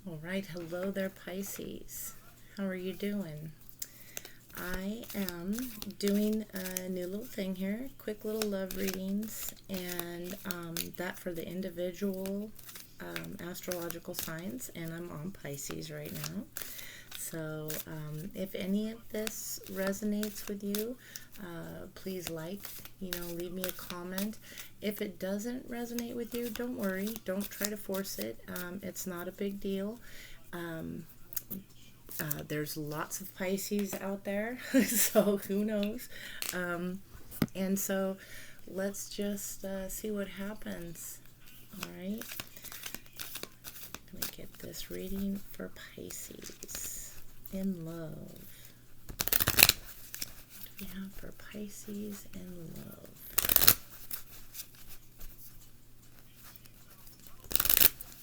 All right, hello there, Pisces. How are you doing? I am doing a new little thing here, quick little love readings, and that for the individual astrological signs, and I'm on Pisces right now. So if any of this resonates with you, please leave me a comment. If it doesn't resonate with you, don't worry. Don't try to force it. It's not a big deal. Um, there's lots of Pisces out there, so who knows? Um, and so let's just see what happens. All right. I'm going to get this reading for Pisces in love. What do we have for Pisces in love?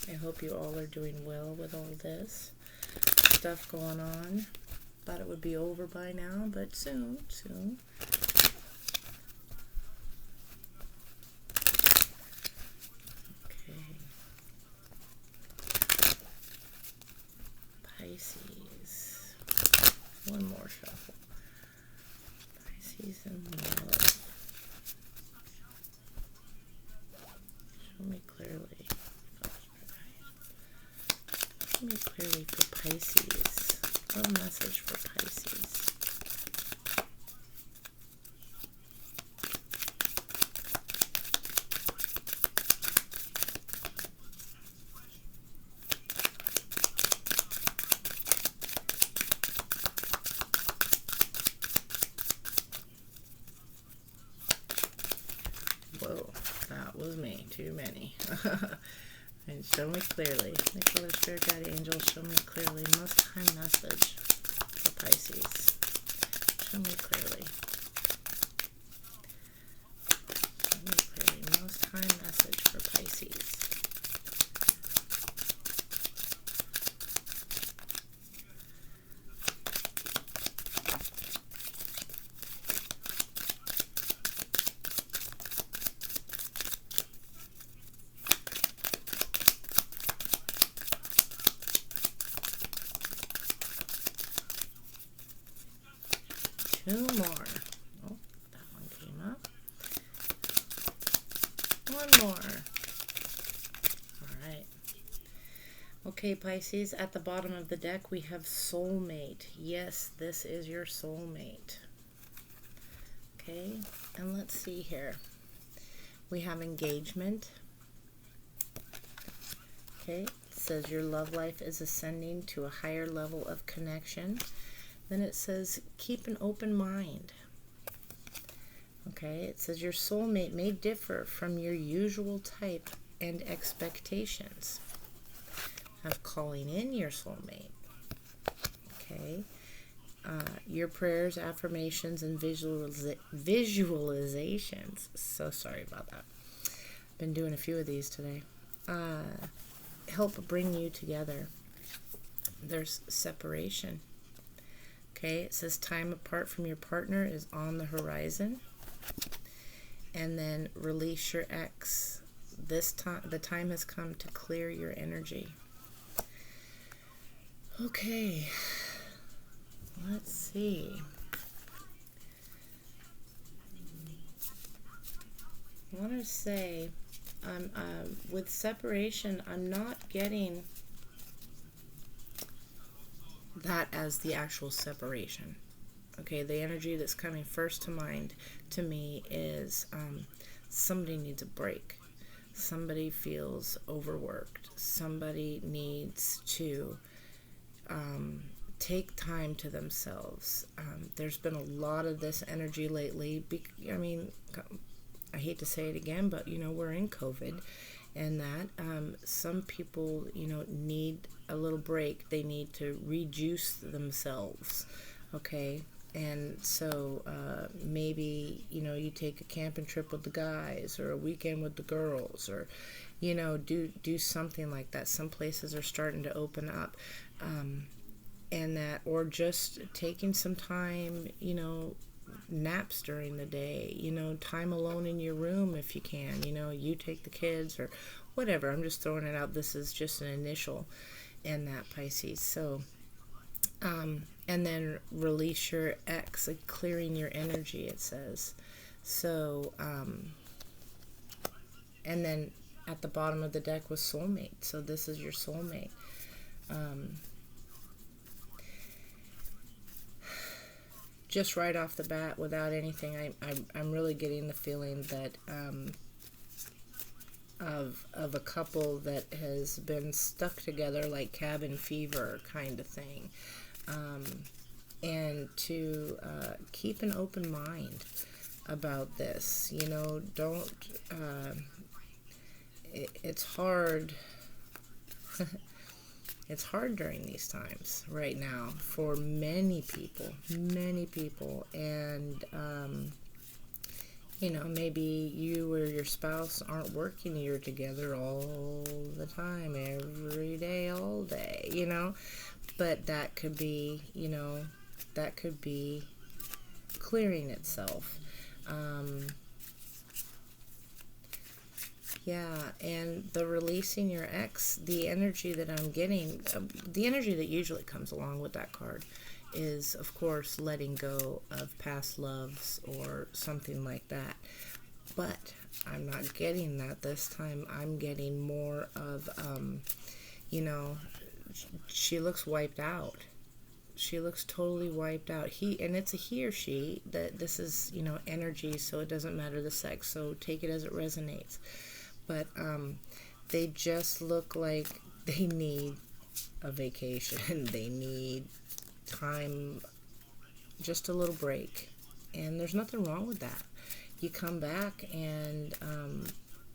I hope you all are doing well with all this stuff going on. Thought it would be over by now, but soon. Okay. Pisces. One more shuffle. Pisces in love. Show me clearly. Show me clearly for Pisces. One message for Pisces. Whoa, that was me. Too many. And show me clearly. Nicola, Spirit Guide, Angel, show me clearly. Most high message for Pisces. Show me clearly. Show me clearly. Most high message for Pisces. Two more. Oh, that one came up. One more. All right. Okay, Pisces, at the bottom of the deck, we have soulmate. Yes, this is your soulmate. Okay, and let's see here. We have engagement. Okay, it says your love life is ascending to a higher level of connection. Then it says keep an open mind. Okay, it says your soulmate may differ from your usual type and expectations. Of calling in your soulmate. Okay, your prayers, affirmations, and visualizations. So sorry about that. Been doing a few of these today. Help bring you together. There's separation. Okay, it says time apart from your partner is on the horizon. And then release your ex. This time, the time has come to clear your energy. Okay, let's see. I want to say, with separation, I'm not getting that as the actual separation. Okay, the energy that's coming first to mind to me is somebody needs a break. Somebody feels overworked. Somebody needs to take time to themselves. There's been a lot of this energy lately. I hate to say it again, but we're in COVID, and that some people need a little break. They need to rejuice themselves. Okay, and so maybe you take a camping trip with the guys, or a weekend with the girls, or do something like that. Some places are starting to open up, and that, or just taking some time, naps during the day, time alone in your room if you can, you take the kids or whatever. I'm just throwing it out. This is just an initial. in that, Pisces. So, and then release your ex, like clearing your energy, it says. So, and then at the bottom of the deck was soulmate. So this is your soulmate. Just right off the bat, without anything, I'm really getting the feeling that of a couple that has been stuck together like cabin fever kind of thing, and to keep an open mind about this. You know, don't. It's hard. It's hard during these times right now for many people, and you know, maybe you or your spouse aren't working, you're together all the time, every day, all day, you know, but that could be, you know, that could be clearing itself. Yeah, and the releasing your ex, the energy that I'm getting, the energy that usually comes along with that card is, of course, letting go of past loves or something like that. But I'm not getting that this time. I'm getting more of, you know, she looks wiped out. She looks totally wiped out. And it's a he or she, that this is, you know, energy, so it doesn't matter the sex, so take it as it resonates. But they just look like they need a vacation. They need time, just a little break. And there's nothing wrong with that. You come back and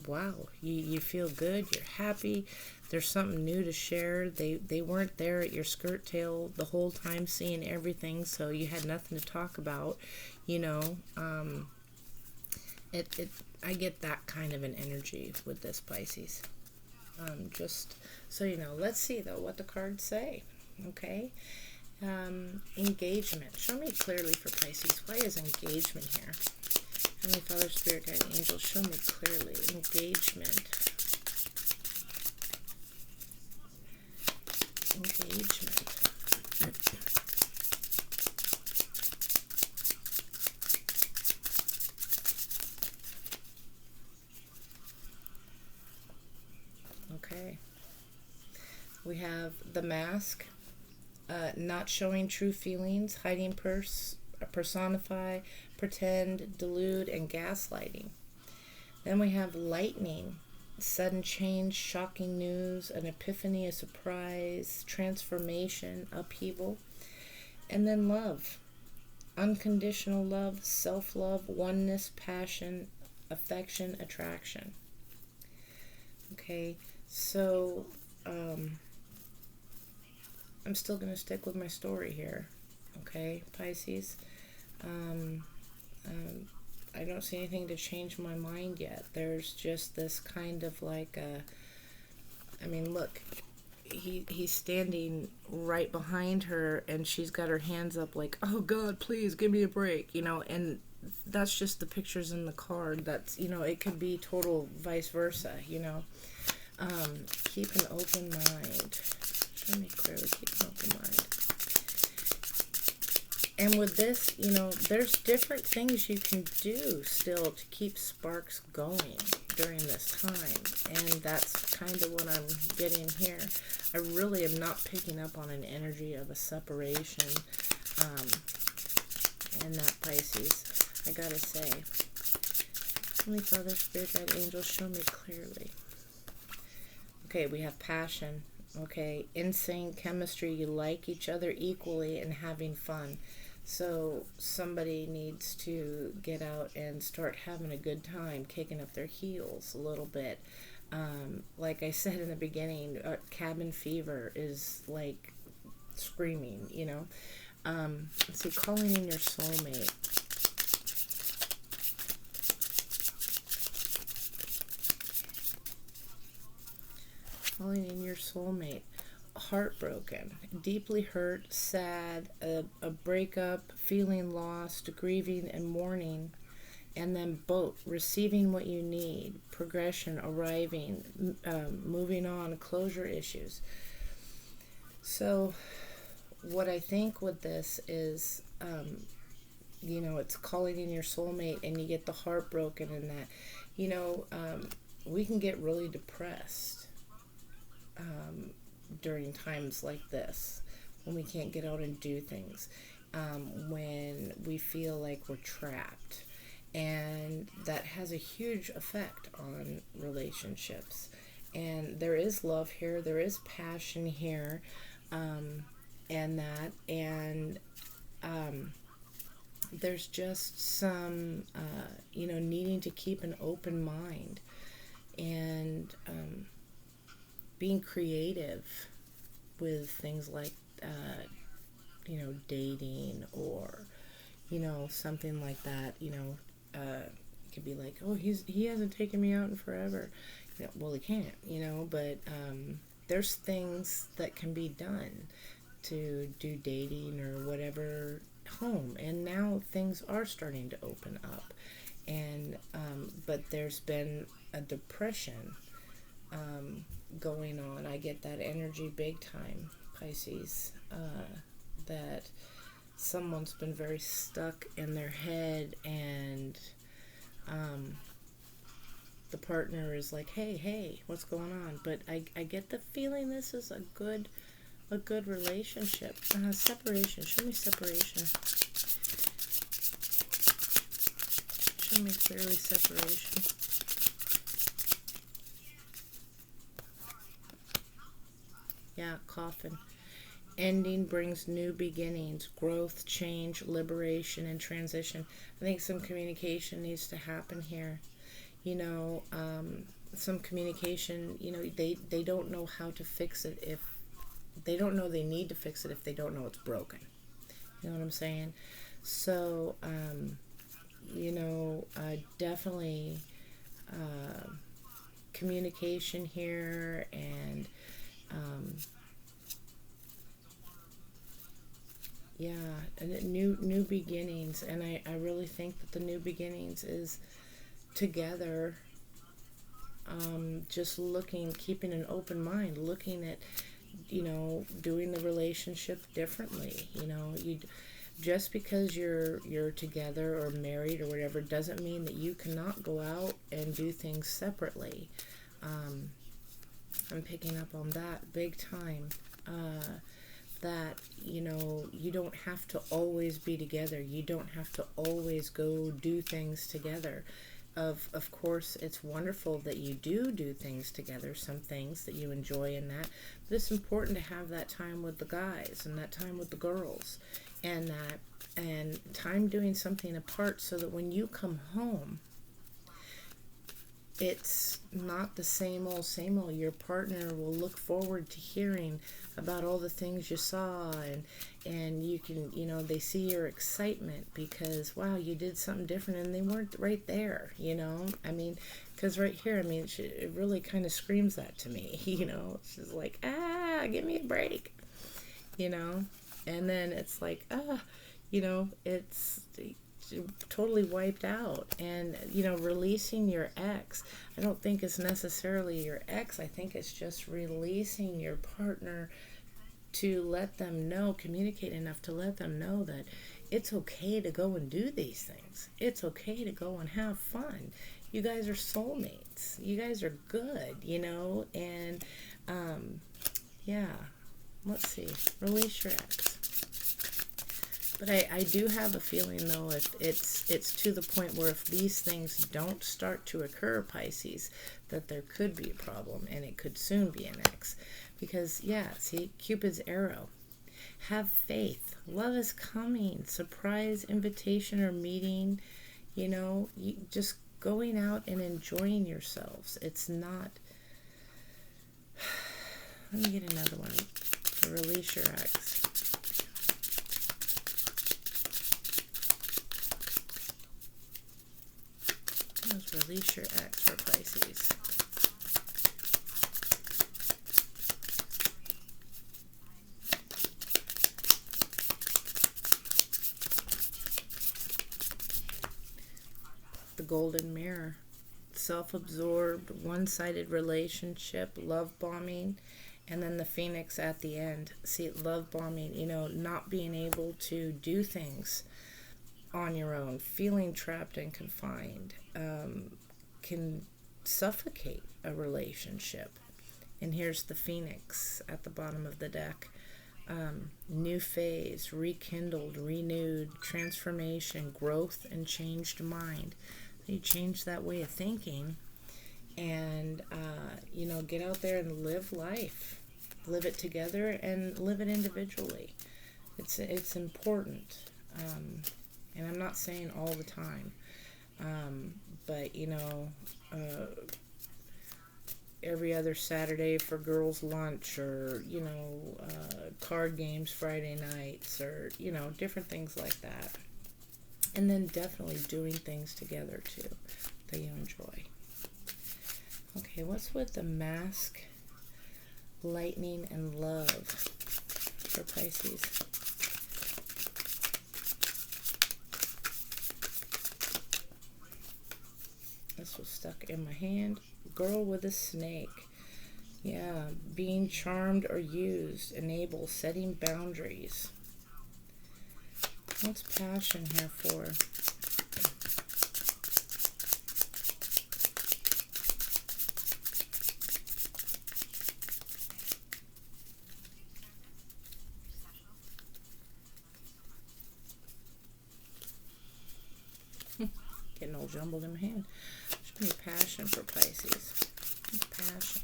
wow, you feel good, you're happy, there's something new to share. They weren't there at your skirt tail the whole time seeing everything, so you had nothing to talk about, you know. I get that kind of an energy with this, Pisces. Just so you know. Let's see though what the cards say. Okay. Engagement. Show me clearly for Pisces. Why is engagement here? Heavenly Father, Spirit Guide, Angel, show me clearly. Engagement. Engagement. Okay. We have the Mask. Not showing true feelings, hiding, personify, pretend, delude, and gaslighting. Then we have Lightning. Sudden change, shocking news, an epiphany, a surprise, transformation, upheaval. And then Love. Unconditional love, self-love, oneness, passion, affection, attraction. Okay, so I'm still going to stick with my story here. Okay, Pisces. I don't see anything to change my mind yet. There's just this kind of like I mean, look, he's standing right behind her, and she's got her hands up like, oh God, please give me a break, you know. And that's just the pictures in the card. That's, you know, it could be total vice versa, you know. Keep an open mind. Show me clearly. Keep an open mind. And with this, you know, there's different things you can do still to keep sparks going during this time. And that's kind of what I'm getting here. I really am not picking up on an energy of a separation in that, Pisces. I gotta say. Heavenly Father, Spirit Guide, Angel, show me clearly. Okay, we have passion. Okay, insane chemistry. You like each other equally and having fun. So somebody needs to get out and start having a good time, kicking up their heels a little bit. Like I said in the beginning, cabin fever is like screaming, you know. Let's see, calling in your soulmate. Calling in your soulmate. Heartbroken, deeply hurt, sad, a breakup, feeling lost, grieving and mourning, and then both receiving what you need, progression, arriving, moving on, closure issues. So, what I think with this is, it's calling in your soulmate and you get the heart broken and that, you know, um, we can get really depressed during times like this when we can't get out and do things, when we feel like we're trapped. And that has a huge effect on relationships. And there is love here, there is passion here, um, and that. And there's just some, needing to keep an open mind and being creative with things like, dating or, something like that. It could be like, oh, he hasn't taken me out in forever. Well, he can't, but there's things that can be done to do dating or whatever home. And now things are starting to open up. And, but there's been a depression going on. I get that energy big time, Pisces, that someone's been very stuck in their head, and the partner is like, hey, what's going on? But I get the feeling this is a good relationship. Separation. Show me separation. Show me clearly separation. Yeah, coffin. Ending brings new beginnings, growth, change, liberation, and transition. I think some communication needs to happen here. You know, some communication, they don't know how to fix it if they don't know they need to fix it if they don't know it's broken. You know what I'm saying? So, definitely uh, communication here and um, yeah, and new beginnings. And I really think that the new beginnings is together, just looking, keeping an open mind, looking at, doing the relationship differently. You just because you're together or married or whatever doesn't mean that you cannot go out and do things separately. Um, I'm picking up on that big time. That you don't have to always be together. You don't have to always go do things together. Of course, it's wonderful that you do things together, some things that you enjoy in that, but it's important to have that time with the guys and that time with the girls, and time doing something apart, so that when you come home, it's not the same old. Your partner will look forward to hearing about all the things you saw, and you can, they see your excitement because, wow, you did something different and they weren't right there. I mean, because right here, I mean, it really kind of screams that to me. It's just like, give me a break. you know and then it's like, it's totally wiped out. And releasing your ex, I don't think it's necessarily your ex. I think it's just releasing your partner, to let them know, communicate enough to let them know that it's okay to go and do these things. It's okay to go and have fun. You guys are soulmates. You guys are good, and yeah. Let's see. Release your ex. But I do have a feeling, though, if it's to the point where if these things don't start to occur, Pisces, that there could be a problem, and it could soon be an ex. Because, yeah, see, Cupid's arrow. Have faith. Love is coming. Surprise invitation or meeting. You just going out and enjoying yourselves. It's not... Let me get another one. Release your ex. Let's release your ex for Pisces. The golden mirror. Self-absorbed, one-sided relationship, love bombing, And then the phoenix at the end. See, love bombing, not being able to do things on your own, feeling trapped and confined, can suffocate a relationship. And here's the phoenix at the bottom of the deck. New phase, rekindled, renewed, transformation, growth, and changed mind. You change that way of thinking and, get out there and live life. Live it together and live it individually. It's important. And I'm not saying all the time. But, every other Saturday for girls' lunch, or, card games Friday nights, or, different things like that. And then definitely doing things together, too, that you enjoy. Okay, what's with the mask, lightning, and love for Pisces? This was stuck in my hand. Girl with a snake. Yeah, being charmed or used. Enable, setting boundaries. What's passion here for? Getting all jumbled in my hand. Should be passion for Pisces. What's passion?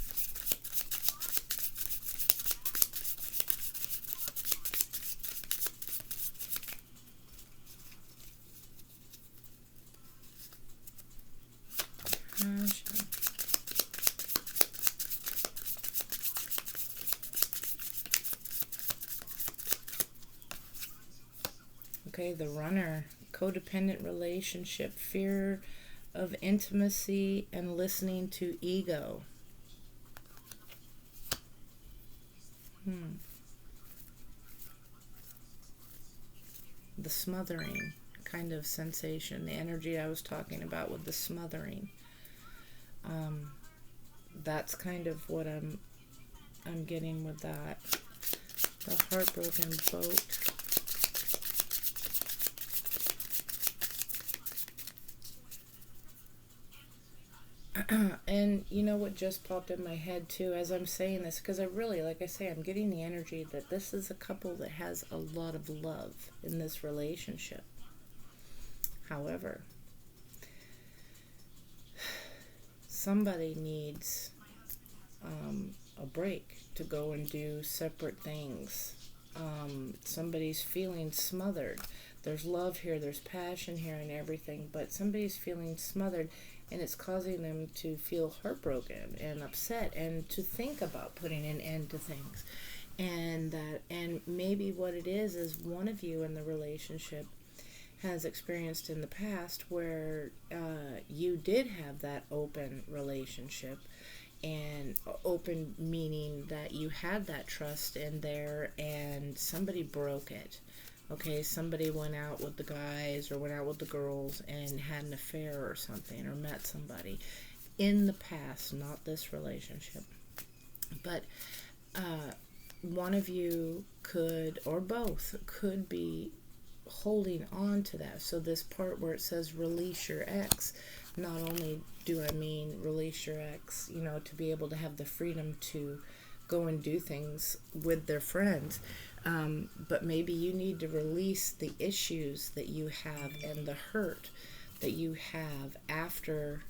Passion. Okay, the runner. Codependent relationship, fear of intimacy, and listening to ego. The smothering kind of sensation, the energy I was talking about with the smothering. That's kind of what I'm getting with that. The heartbroken boat. And you know what just popped in my head too as I'm saying this, because I really, like I say, I'm getting the energy that this is a couple that has a lot of love in this relationship. However, somebody needs a break to go and do separate things. Somebody's feeling smothered. There's love here, there's passion here and everything, but somebody's feeling smothered, and it's causing them to feel heartbroken and upset and to think about putting an end to things. And maybe what it is one of you in the relationship has experienced in the past where you did have that open relationship, and open meaning that you had that trust in there, and somebody broke it. Okay, somebody went out with the guys or went out with the girls and had an affair or something, or met somebody in the past, not this relationship. But one of you could, or both, could be holding on to that. So this part where it says release your ex, not only do I mean release your ex, to be able to have the freedom to go and do things with their friends, but maybe you need to release the issues that you have and the hurt that you have after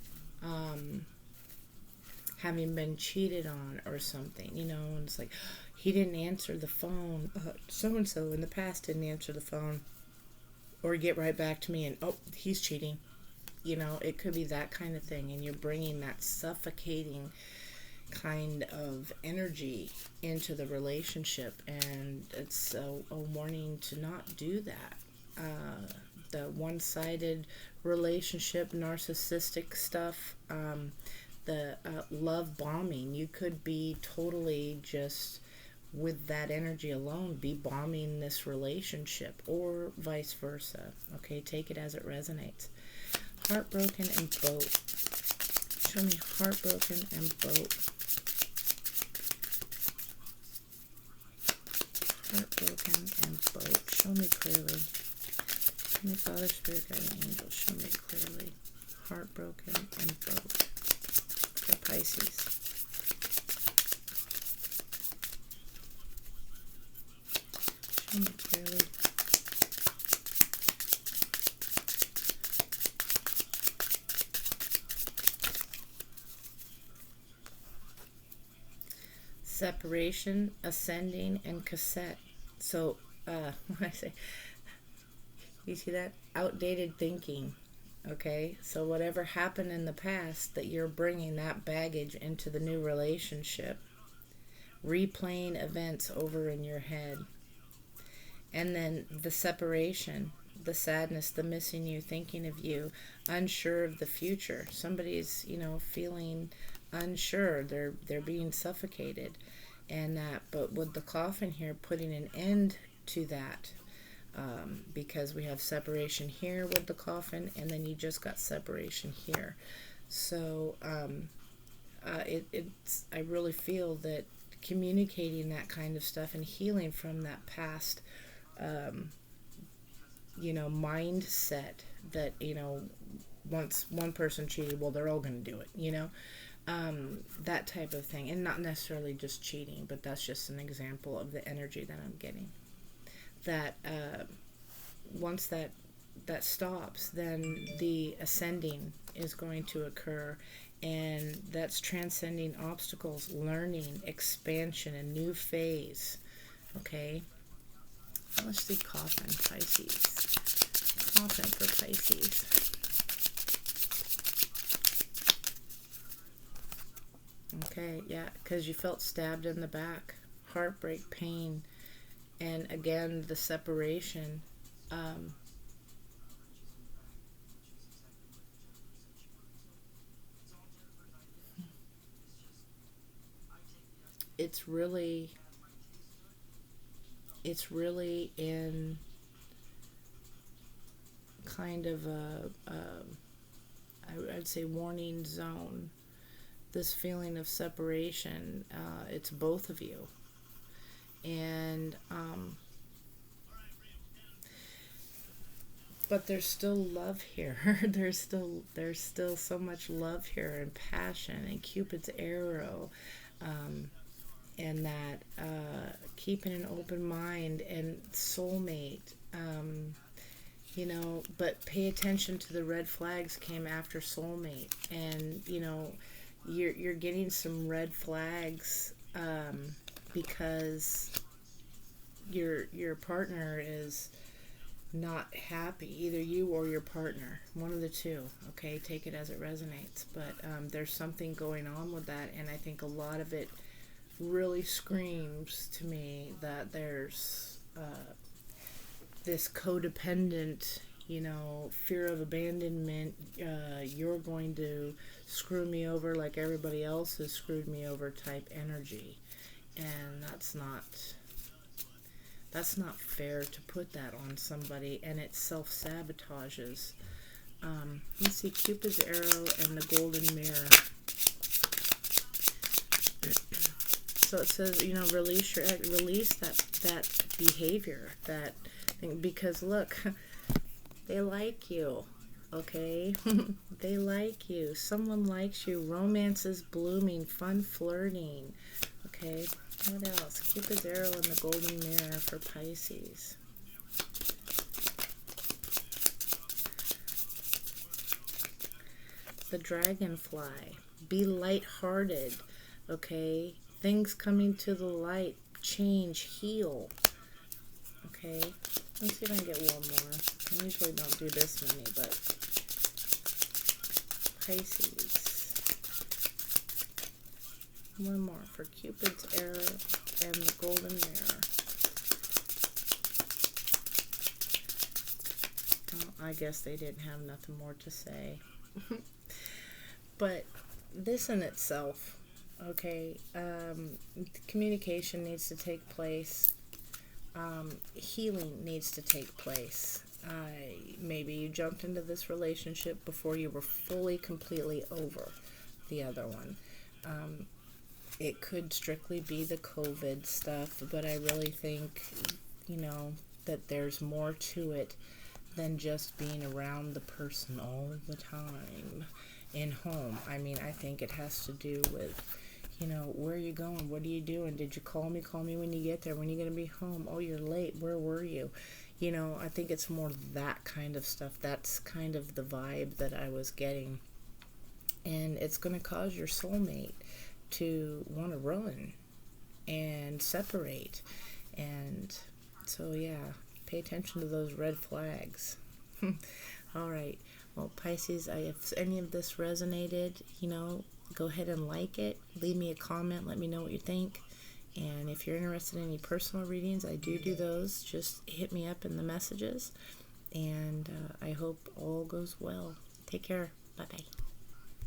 having been cheated on or something, and it's like, he didn't answer the phone, so-and-so in the past didn't answer the phone or get right back to me, and he's cheating. It could be that kind of thing, and you're bringing that suffocating kind of energy into the relationship, and it's a warning to not do that. The one-sided relationship, narcissistic stuff, the love bombing, you could be totally just with that energy alone be bombing this relationship, or vice versa. Okay, take it as it resonates. Heartbroken and boat. Show me heartbroken and boat. Heartbroken and boat. Show me clearly. My Father, Spirit, Guiding Angels, show me clearly. Heartbroken and boat for Pisces. Show me clearly. Separation, ascending, and cassette. So, when I say, you see that? Outdated thinking. Okay, so whatever happened in the past, that you're bringing that baggage into the new relationship, replaying events over in your head. And then the separation, the sadness, the missing you, thinking of you, unsure of the future. Somebody's, feeling unsure. They're being suffocated. And that, but with the coffin here, putting an end to that. Because we have separation here with the coffin, and then you just got separation here. So I really feel that communicating that kind of stuff and healing from that past, mindset that, once one person cheated, well, they're all going to do it, that type of thing. And not necessarily just cheating, but that's just an example of the energy that I'm getting. That once that stops, then the ascending is going to occur, and that's transcending obstacles, learning, expansion, a new phase. Okay, let's see coffin, Pisces. Coffin for Pisces. Okay, yeah, because you felt stabbed in the back, heartbreak, pain. And again, the separation. It's really in kind of I'd say warning zone. This feeling of separation. It's both of you. And but there's still love here. there's still so much love here, and passion, and Cupid's arrow, and that keeping an open mind, and soulmate. But pay attention to the red flags came after soulmate, and you're getting some red flags. Because your partner is not happy, either you or your partner, one of the two. Okay, take it as it resonates. But there's something going on with that, and I think a lot of it really screams to me that there's this codependent, fear of abandonment. You're going to screw me over like everybody else has screwed me over type energy. And that's not fair to put that on somebody, and it self-sabotages. Let's see, Cupid's arrow and the golden mirror. So it says, release that behavior, that thing, because look, they like you. Okay, they like you. Someone likes you. Romance is blooming. Fun flirting. Okay, what else? Cupid's arrow and the golden mirror for Pisces. The dragonfly. Be lighthearted. Okay, things coming to the light. Change, heal. Okay, let's see if I can get one more. I usually don't do this many, but Pisces. One more for Cupid's arrow and the golden mirror. Well, I guess they didn't have nothing more to say. But this in itself, okay, communication needs to take place. Healing needs to take place. Maybe you jumped into this relationship before you were fully, completely over the other one. It could strictly be the COVID stuff, but I really think, that there's more to it than just being around the person all the time in home. I mean, I think it has to do with, where are you going? What are you doing? Did you call me? Call me when you get there. When are you going to be home? Oh, you're late. Where were you? I think it's more that kind of stuff. That's kind of the vibe that I was getting. And it's going to cause your soulmate to want to run and separate. And so, yeah, pay attention to those red flags. All right. Well, Pisces, if any of this resonated, go ahead and like it. Leave me a comment. Let me know what you think. And if you're interested in any personal readings, I do those. Just hit me up in the messages. And I hope all goes well. Take care. Bye-bye.